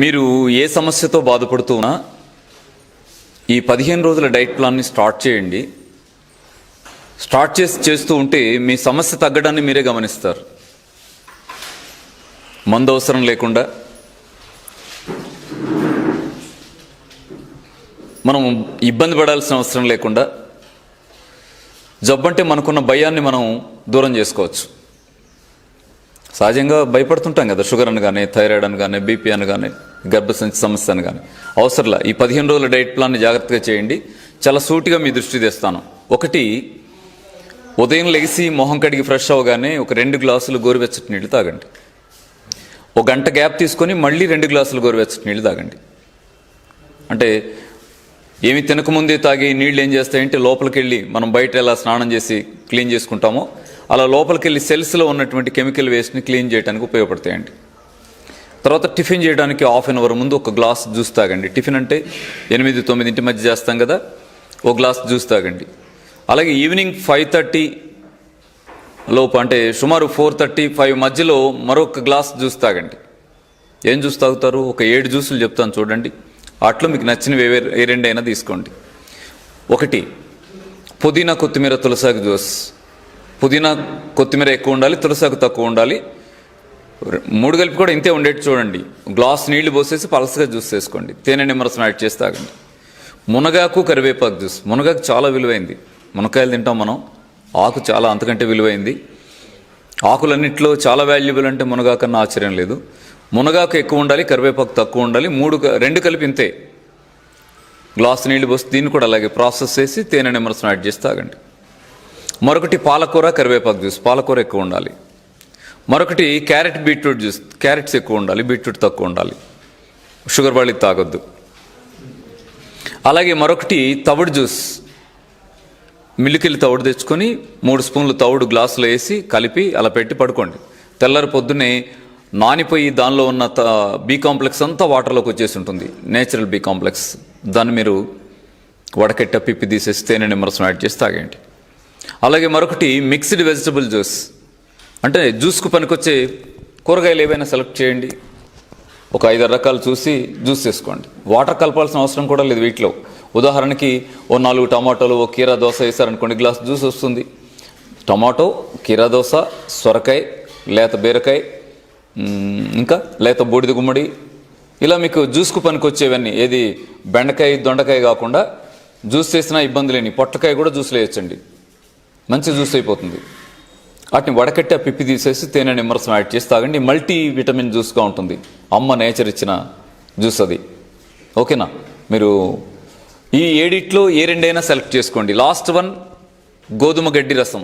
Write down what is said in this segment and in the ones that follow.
మీరు ఏ సమస్యతో బాధపడుతున్నా ఈ 15 రోజుల డైట్ ప్లాన్ని స్టార్ట్ చేయండి. స్టార్ట్ చేస్తూ ఉంటే మీ సమస్య తగ్గడాన్ని మీరే గమనిస్తారు. మందు అవసరం లేకుండా మనం ఇబ్బంది పడాల్సిన అవసరం లేకుండా జబ్బంటే మనకున్న భయాన్ని మనం దూరం చేసుకోవచ్చు. సహజంగా భయపడుతుంటాం కదా, షుగర్ అని కానీ, థైరాయిడ్ అని కానీ, బీపీ అని కానీ, గర్భసంచి సమస్య అని కానీ. అవసరంలా ఈ 15 రోజుల డైట్ ప్లాన్ని జాగ్రత్తగా చేయండి. చాలా సూటిగా మీ దృష్టి తెస్తాను. ఒకటి, ఉదయం లెగిసి మొహం కడిగి ఫ్రెష్ అవ్వగానే ఒక 2 గ్లాసులు గోరువెచ్చటి నీళ్ళు తాగండి. ఒక గంట గ్యాప్ తీసుకొని మళ్ళీ 2 గ్లాసులు గోరువెచ్చటి నీళ్ళు తాగండి. అంటే ఏమి తినకముందే తాగే నీళ్ళు ఏం చేస్తాయంటే లోపలికి వెళ్ళి మనం బయట ఎలా స్నానం చేసి క్లీన్ చేసుకుంటామో అలా లోపలికి వెళ్ళి సెల్స్లో ఉన్నటువంటి కెమికల్ వేస్ట్ని క్లీన్ చేయడానికి ఉపయోగపడతాయండి. తర్వాత టిఫిన్ చేయడానికి హాఫ్ అన్ అవర్ ముందు ఒక గ్లాస్ జ్యూస్ తాగండి. టిఫిన్ అంటే 8-9 మధ్య చేస్తాం కదా, ఒక గ్లాస్ జ్యూస్ తాగండి. అలాగే ఈవినింగ్ 5:30 లోపు, అంటే సుమారు 4:35 మధ్యలో మరొక గ్లాస్ జ్యూస్ తాగండి. ఏం జ్యూస్ తాగుతారు? ఒక 7 జ్యూసులు చెప్తాను చూడండి. అట్లా మీకు నచ్చినవి ఏ 2 అయినా తీసుకోండి. ఒకటి, పుదీనా కొత్తిమీర తులసాకు జ్యూస్. పుదీనా కొత్తిమీర ఎక్కువ ఉండాలి, తులసాకు తక్కువ ఉండాలి. 3 కలిపి కూడా ఇంతే ఉండేట్టు చూడండి. గ్లాస్ నీళ్లు పోసేసి పలసగా జ్యూస్ చేసుకోండి. తేనె నిమ్మరసం యాడ్ చేసి తాగండి. మునగాకు కరివేపాకు జ్యూస్. మునగాకు చాలా విలువైంది. మునక్కాయలు తింటాం మనం, ఆకు చాలా అంతకంటే విలువైంది. ఆకులన్నింటిలో చాలా వాల్యుబుల్ అంటే మునగాకు కన్నా ఆశ్చర్యం లేదు. మునగాకు ఎక్కువ ఉండాలి, కరివేపాకు తక్కువ ఉండాలి. 2 కలిపి ఇంతే. గ్లాస్ నీళ్లు పోసి దీన్ని కూడా అలాగే ప్రాసెస్ చేసి తేనె నిమ్మరసం యాడ్ చేసి తాగండి. మరొకటి, పాలకూర కరివేపాకు జ్యూస్. పాలకూర ఎక్కువ ఉండాలి. మరొకటి, క్యారెట్ బీట్రూట్ జ్యూస్. క్యారెట్స్ ఎక్కువ ఉండాలి, బీట్రూట్ తక్కువ ఉండాలి. షుగర్ వాళ్ళకి తాగొద్దు. అలాగే మరొకటి, తవుడు జ్యూస్. మిల్లుకెళ్ళి తవుడు తెచ్చుకొని 3 స్పూన్లు తవుడు గ్లాసులో వేసి కలిపి అలా పెట్టి పడుకోండి. తెల్లారి పొద్దున్నే నానిపోయి దానిలో ఉన్న బి కాంప్లెక్స్ అంతా వాటర్లోకి వచ్చేసి ఉంటుంది, నేచురల్ బి కాంప్లెక్స్. దాన్ని మీరు వడకెట్ట పిప్పి తీసేసి తేనె నిమ్మరసం యాడ్ చేసి తాగండి. అలాగే మరొకటి, మిక్స్డ్ వెజిటబుల్ జ్యూస్. అంటే జ్యూస్కు పనికొచ్చే కూరగాయలు ఏవైనా సెలెక్ట్ చేయండి. ఒక 5-6 రకాలు చూసి జ్యూస్ చేసుకోండి. వాటర్ కలపాల్సిన అవసరం కూడా లేదు వీటిలో. ఉదాహరణకి ఓ 4 టమాటోలు, ఓ కీరా దోస వేసారనుకోండి, గ్లాస్ జ్యూస్ వస్తుంది. టమాటో, కీరా దోస, సొరకాయ, లేత బీరకాయ, ఇంకా లేత బూడిద గుమ్మడి, ఇలా మీకు జ్యూస్కు పనికొచ్చేవన్నీ. ఏది బెండకాయ, దొండకాయ కాకుండా జ్యూస్ చేసినా ఇబ్బంది లేని పొట్లకాయ కూడా జ్యూస్లో వేయచ్చండి. మంచి జ్యూస్ అయిపోతుంది. వాటిని వడకట్టి ఆ పిప్పి తీసేసి తేనె నిమ్మరసం యాడ్ చేసి తాగండి. మల్టీ విటమిన్ జ్యూస్గా ఉంటుంది. అమ్మ నేచర్ ఇచ్చిన జ్యూస్ అది. ఓకేనా? మీరు ఈ 7 ఏ 2 అయినా సెలెక్ట్ చేసుకోండి. లాస్ట్ వన్, గోధుమ గడ్డి రసం.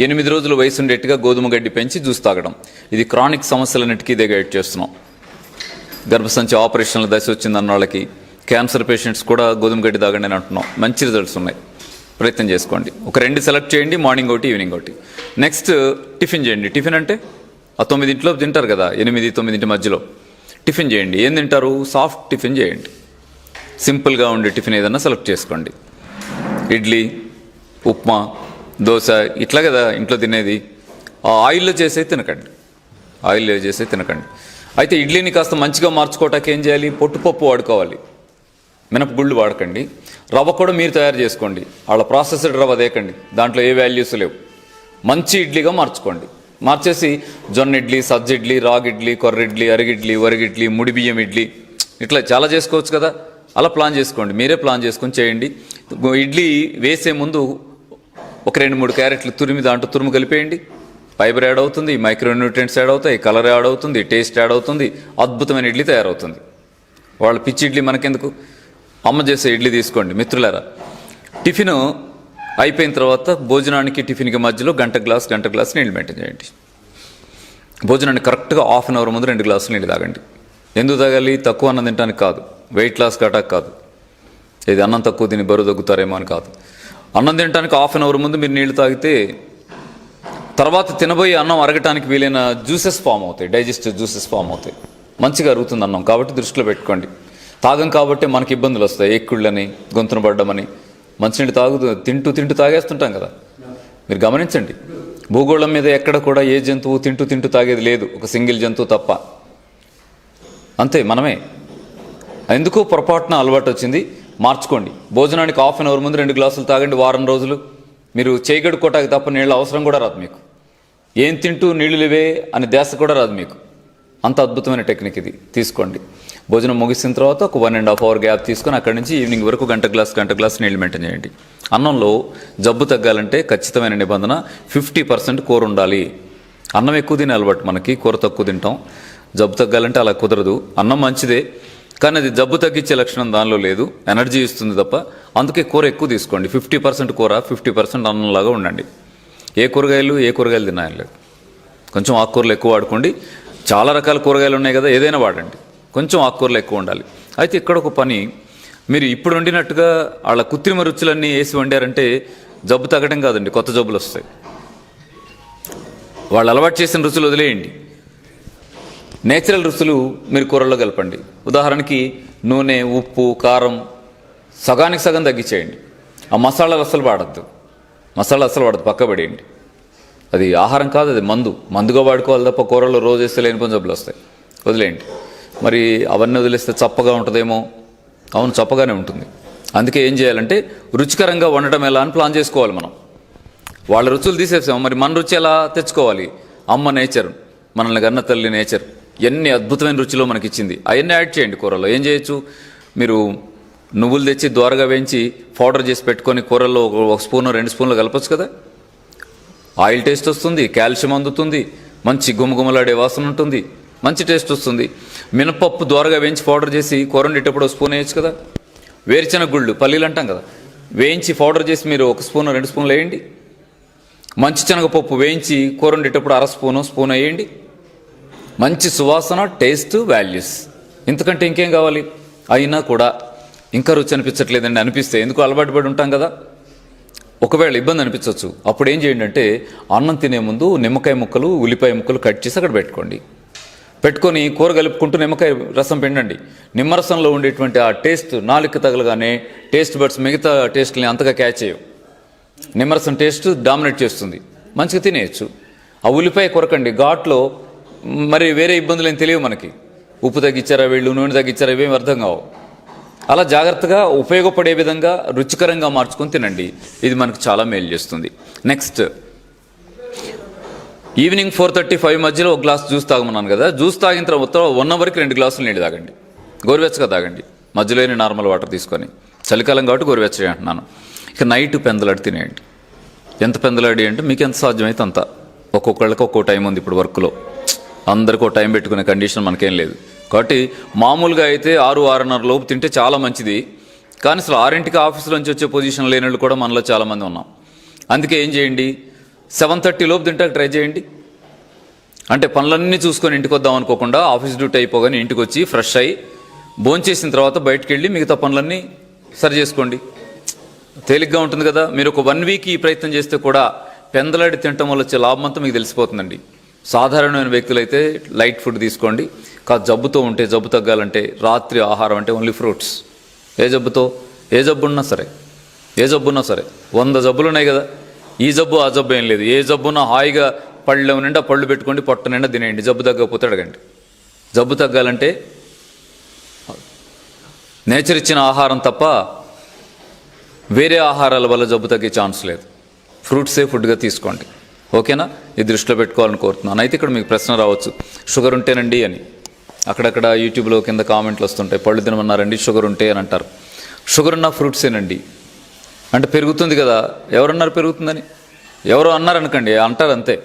8 రోజులు వయసు ఉండేట్టుగా గోధుమ గడ్డి పెంచి జ్యూస్ తాగడం. ఇది క్రానిక్ సమస్యలన్నిటికీ ఇదే గైడ్ చేస్తున్నాం. గర్భసంచి ఆపరేషన్ల దశ వచ్చిందన్న వాళ్ళకి, క్యాన్సర్ పేషెంట్స్ కూడా గోధుమ గడ్డి తాగండి అని అంటున్నాం. మంచి రిజల్ట్స్ ఉన్నాయి. ప్రయత్నం చేసుకోండి. ఒక 2 సెలెక్ట్ చేయండి, మార్నింగ్ ఒకటి, ఈవినింగ్ ఒకటి. నెక్స్ట్, టిఫిన్ చేయండి. టిఫిన్ అంటే ఆ 9 తింటారు కదా, 8-9 మధ్యలో టిఫిన్ చేయండి. ఏం తింటారు? సాఫ్ట్ టిఫిన్ చేయండి. సింపుల్గా ఉండే టిఫిన్ ఏదన్నా సెలెక్ట్ చేసుకోండి. ఇడ్లీ, ఉప్మా, దోశ, ఇట్లా కదా ఇంట్లో తినేది. ఆ ఆయిల్లో చేసే తినకండి. ఆయిల్లో చేసే తినకండి. అయితే ఇడ్లీని కాస్త మంచిగా మార్చుకోవటానికి ఏం చేయాలి? పొట్టుపప్పు వాడుకోవాలి, మినపగుళ్ళు వాడకండి. రవ్వ కూడా మీరు తయారు చేసుకోండి. వాళ్ళ ప్రాసెస్డ్ రవ్వ దేకండి, దాంట్లో ఏ వాల్యూస్ లేవు. మంచి ఇడ్లీగా మార్చుకోండి. మార్చేసి జొన్న ఇడ్లీ, సజ్జ ఇడ్లీ, రాగి ఇడ్లీ, కొర్ర ఇడ్లీ, అరిగిడ్లీ, వరిగిడ్లీ, ముడి బియ్యం ఇడ్లీ, ఇట్లా చాలా చేసుకోవచ్చు కదా. అలా ప్లాన్ చేసుకోండి. మీరే ప్లాన్ చేసుకొని చేయండి. ఇడ్లీ వేసే ముందు ఒక 2-3 క్యారెట్లు దాంట్లో తురుము కలిపేయండి. ఫైబర్ యాడ్ అవుతుంది, మైక్రోన్యూట్రియంట్స్ యాడ్ అవుతాయి, కలర్ యాడ్ అవుతుంది, టేస్ట్ యాడ్ అవుతుంది. అద్భుతమైన ఇడ్లీ తయారవుతుంది. వాళ్ళ పిచ్చి ఇడ్లీ మనకెందుకు? అమ్మ చేసే ఇడ్లీ తీసుకోండి. మిత్రులారా, టిఫిన్ అయిపోయిన తర్వాత భోజనానికి టిఫిన్కి మధ్యలో గంట గ్లాస్ నీళ్ళు మెయింటైన్ చేయండి. భోజనానికి కరెక్ట్గా హాఫ్ అన్ అవర్ ముందు 2 గ్లాసులు నీళ్ళు తాగండి. ఎందుకు తాగాలి? తక్కువ అన్నం తినడానికి కాదు, వెయిట్ లాస్ కాటానికి కాదు, ఇది అన్నం తక్కువ తిని బరువు తగ్గుతారేమో అని కాదు. అన్నం తినడానికి హాఫ్ అన్ అవర్ ముందు మీరు నీళ్లు తాగితే తర్వాత తినబోయే అన్నం అరగటానికి వీలైన జ్యూసెస్ ఫామ్ అవుతాయి, డైజెస్టివ్ జ్యూసెస్ ఫామ్ అవుతాయి. మంచిగా అరుగుతుంది అన్నం. కాబట్టి దృష్టిలో పెట్టుకోండి. తాగం కాబట్టి మనకి ఇబ్బందులు వస్తాయి, ఎక్కుళ్ళని, గొంతును పడ్డమని. మంచినీళ్ళు తింటూ తాగేస్తుంటాం కదా. మీరు గమనించండి, భూగోళం మీద ఎక్కడ కూడా ఏ జంతువు తింటూ తాగేది లేదు, ఒక సింగిల్ జంతువు తప్ప. అంతే. మనమే ఎందుకు పొరపాటున అలవాటు వచ్చింది, మార్చుకోండి. భోజనానికి హాఫ్ అన్ అవర్ ముందు 2 గ్లాసులు తాగండి. వారం రోజులు మీరు చేయగడుకోవటానికి తప్ప నీళ్ళ అవసరం కూడా రాదు మీకు. ఏం తింటూ నీళ్లు లేవే అని ధ్యాస కూడా రాదు మీకు. అంత అద్భుతమైన టెక్నిక్ ఇది, తీసుకోండి. భోజనం ముగిసిన తర్వాత ఒక 1.5 అవర్ గ్యాప్ తీసుకొని అక్కడి నుంచి ఈవినింగ్ వరకు గంట గ్లాస్ నీళ్ళు మెయింటైన్ చేయండి. అన్నంలో జబ్బు తగ్గాలంటే ఖచ్చితమైన నిబంధన 50% కూర ఉండాలి. అన్నం ఎక్కువ తినే అలవాటు మనకి, కూర తక్కువ తింటాం. జబ్బు తగ్గాలంటే అలా కుదరదు. అన్నం మంచిదే, కానీ అది జబ్బు తగ్గించే లక్షణం దానిలో లేదు, ఎనర్జీ ఇస్తుంది తప్ప. అందుకే కూర ఎక్కువ తీసుకోండి. 50% కూర, 50% అన్నంలాగా ఉండండి. ఏ కూరగాయలు తినాలి లేదు. కొంచెం ఆకుకూరలు ఎక్కువ వాడుకోండి. చాలా రకాల కూరగాయలు ఉన్నాయి కదా, ఏదైనా వాడండి. కొంచెం ఆకుకూరలు ఎక్కువ ఉండాలి. అయితే ఇక్కడ ఒక పని, మీరు ఇప్పుడు వండినట్టుగా వాళ్ళ కృత్రిమ రుచులన్నీ వేసి వండారంటే జబ్బు తగ్గడం కాదండి, కొత్త జబ్బులు వస్తాయి. వాళ్ళు అలవాటు చేసిన రుచులు వదిలేయండి. నేచురల్ రుచులు మీరు కూరల్లో కలపండి. ఉదాహరణకి నూనె, ఉప్పు, కారం సగానికి సగం తగ్గించేయండి. ఆ మసాలాలు అస్సలు వాడద్దు, పక్క పడేయండి. అది ఆహారం కాదు, అది మందుగా వాడుకోవాలి తప్ప కూరల్లో రోజు వేస్తే లేనిపోయిన జబ్బులు వస్తాయి. వదిలేయండి. మరి అవన్నీ వదిలేస్తే చప్పగా ఉంటుందేమో. అవును, చప్పగానే ఉంటుంది. అందుకే ఏం చేయాలంటే రుచికరంగా వండటం ఎలా అని ప్లాన్ చేసుకోవాలి మనం. వాళ్ళ రుచులు తీసేసాం, మరి మన రుచి ఎలా తెచ్చుకోవాలి? అమ్మ నేచర్, మనల్ని కన్న తల్లి నేచర్ ఎన్ని అద్భుతమైన రుచిలో మనకి ఇచ్చింది, అవన్నీ యాడ్ చేయండి కూరలో. ఏం చేయొచ్చు, మీరు నువ్వులు తెచ్చి దోరగా వేయించి పౌడర్ చేసి పెట్టుకొని కూరల్లో 1 స్పూన్ 2 స్పూన్లు కలపచ్చు కదా. ఆయిల్ టేస్ట్ వస్తుంది, కాల్షియం అందుతుంది, మంచి గుమగుమలాడే వాసన ఉంటుంది, మంచి టేస్ట్ వస్తుంది. మినపప్పు దోరగా వేయించి పౌడర్ చేసి కూర వండేటప్పుడు 1 స్పూన్ వేయచ్చు కదా. వేరుశెనగ గుళ్ళు, పల్లీలు అంటాం కదా, వేయించి పౌడర్ చేసి మీరు 1 స్పూన్ 2 స్పూన్లు వేయండి. మంచి శనగపప్పు వేయించి కూర వండేటప్పుడు 1/2 స్పూన్ వేయండి. మంచి సువాసన, టేస్ట్, వాల్యూస్. ఇంతకంటే ఇంకేం కావాలి? అయినా కూడా ఇంకా రుచి అనిపించట్లేదండి అనిపిస్తే, ఎందుకు అలవాటు పడి ఉంటాం కదా, ఒకవేళ ఇబ్బంది అనిపించవచ్చు. అప్పుడు ఏం చేయండి అంటే అన్నం తినే ముందు నిమ్మకాయ ముక్కలు, ఉల్లిపాయ ముక్కలు కట్ చేసి అక్కడ పెట్టుకొని కూర కలుపుకుంటూ నిమ్మకాయ రసం పిండండి. నిమ్మరసంలో ఉండేటువంటి ఆ టేస్ట్ నాలుక తగలగానే టేస్ట్ బడ్స్ మిగతా టేస్ట్ని అంతగా క్యాచ్ చేయవు. నిమ్మరసం టేస్ట్ డామినేట్ చేస్తుంది, మంచిగా తినేయచ్చు. ఆ ఉల్లిపాయ కొరకండి ఘాట్లో, మరి వేరే ఇబ్బందులు ఏం తెలియవు మనకి. ఉప్పు తగ్గించారా వీళ్ళు, నూనె తగ్గించారా, ఇవేం అర్థం కావు. అలా జాగ్రత్తగా ఉపయోగపడే విధంగా రుచికరంగా మార్చుకొని తినండి. ఇది మనకు చాలా మేలు చేస్తుంది. నెక్స్ట్, ఈవినింగ్ 4:35 మధ్యలో 1 గ్లాస్ జ్యూస్ తాగమన్నాను కదా. జ్యూస్ తాగిన తర్వాత 1 అవర్కి 2 గ్లాసులు నీళ్ళు తాగండి. గోరువెచ్చగా తాగండి, మధ్యలోనే నార్మల్ వాటర్ తీసుకొని. చలికాలం కాబట్టి గోరువెచ్చగా అంటున్నాను. ఇక నైట్ పెందలాడి తినేయండి. ఎంత పెందలాడి అంటే మీకు ఎంత సాధ్యమైతే అంత. ఒక్కొక్కళ్ళకి ఒక్కో టైం ఉంది ఇప్పుడు వర్క్లో, అందరికీ టైం పెట్టుకునే కండిషన్ మనకేం లేదు. కాబట్టి మామూలుగా అయితే 6-6:30 లోపు తింటే చాలా మంచిది. కానీ అసలు 6ంటికి ఆఫీసులో నుంచి వచ్చే పొజిషన్ లేని వాళ్ళు కూడా మనలో చాలామంది ఉన్నాం. అందుకే ఏం చేయండి, 7:30 లోపు తింటాక ట్రై చేయండి. అంటే పనులన్నీ చూసుకొని ఇంటికి వద్దాం అనుకోకుండా, ఆఫీస్ డ్యూటీ అయిపోగానే ఇంటికి వచ్చి ఫ్రెష్ అయ్యి భోంచేసిన తర్వాత బయటకు వెళ్ళి మిగతా పనులన్నీ సరి చేసుకోండి. తేలిగ్గా ఉంటుంది కదా. మీరు ఒక 1 వీక్ ఈ ప్రయత్నం చేస్తే కూడా పెందలాడి తినటం వల్ల వచ్చే లాభం అంతా మీకు తెలిసిపోతుందండి. సాధారణమైన వ్యక్తులైతే లైట్ ఫుడ్ తీసుకోండి. జబ్బుతో ఉంటే, జబ్బు తగ్గాలంటే రాత్రి ఆహారం అంటే ఓన్లీ ఫ్రూట్స్. ఏ జబ్బు ఉన్నా సరే 100 జబ్బులు ఉన్నాయి కదా, ఈ జబ్బు ఆ జబ్బు ఏం లేదు. ఏ జబ్బున్నా హాయిగా పళ్ళెం నిండా పళ్ళు పెట్టుకోండి, పొట్ట నిండా తినేయండి. జబ్బు తగ్గకపోతే అడగండి. జబ్బు తగ్గాలంటే నేచర్ ఇచ్చిన ఆహారం తప్ప వేరే ఆహారాల వల్ల జబ్బు తగ్గే ఛాన్స్ లేదు. ఫ్రూట్సే ఫుడ్గా తీసుకోండి. ఓకేనా? ఇది దృష్టిలో పెట్టుకోవాలని కోరుతున్నాను. అయితే ఇక్కడ మీకు ప్రశ్న రావచ్చు, షుగర్ ఉంటేనండి అని. అక్కడక్కడ యూట్యూబ్లో కింద కామెంట్లు వస్తుంటాయి, పళ్ళు తినమన్నారండి షుగర్ ఉంటే అని అంటారు. షుగర్ ఉన్న ఫ్రూట్సేనండి అంటే పెరుగుతుంది కదా. ఎవరన్నారు పెరుగుతుందని? ఎవరో అన్నారనుకోండి, అంటారు అంతే.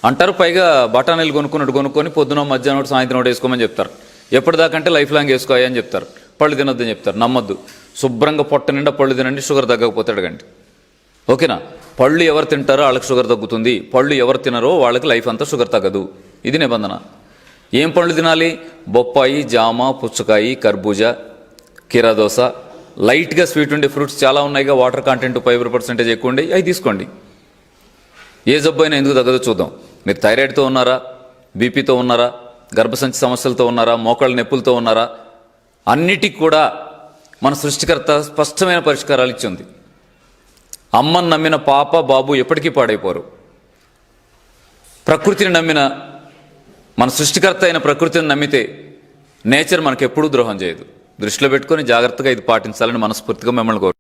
అంటారు, పైగా బఠానీలు కొనుక్కొని పొద్దున మధ్యాహ్నం సాయంత్రం ఒకటి వేసుకోమని చెప్తారు. ఎప్పటిదాకంటే లైఫ్ లాంగ్ వేసుకోవాలి అని చెప్తారు. పళ్ళు తినొద్దని చెప్తారు. నమ్మొద్దు. శుభ్రంగా పొట్ట నిండా పళ్ళు తినండి, షుగర్ తగ్గకపోతే అడగండి. ఓకేనా? పళ్ళు ఎవరు తింటారో వాళ్ళకి షుగర్ తగ్గుతుంది, పళ్ళు ఎవరు తినరో వాళ్ళకి లైఫ్ అంతా షుగర్ తగ్గదు. ఇది నిబంధన. ఏం పళ్ళు తినాలి? బొప్పాయి, జామ, పుచ్చకాయ, కర్బూజా, కీరాదోస, లైట్గా స్వీట్ ఉండే ఫ్రూట్స్ చాలా ఉన్నాయిగా, వాటర్ కంటెంట్ 5% ఎక్కువ ఉండే, అవి తీసుకోండి. ఏ జబ్బు అయినా ఎందుకు తగ్గదో చూద్దాం. మీరు థైరాయిడ్తో ఉన్నారా, బీపీతో ఉన్నారా, గర్భసంచి సమస్యలతో ఉన్నారా, మోకాళ్ళ నొప్పులతో ఉన్నారా, అన్నిటికి కూడా మన సృష్టికర్త స్పష్టమైన పరిష్కారాలు ఇచ్చింది. అమ్మను నమ్మిన పాప బాబు ఎప్పటికీ పాడైపోరు. ప్రకృతిని నమ్మిన, మన సృష్టికర్త అయిన ప్రకృతిని నమ్మితే నేచర్ మనకు ఎప్పుడూ ద్రోహం చేయదు. దృష్టిలో పెట్టుకొని జాగ్రత్తగా ఇది పాటించాలని మనస్ఫూర్తిగా మిమ్మల్ని కోరు.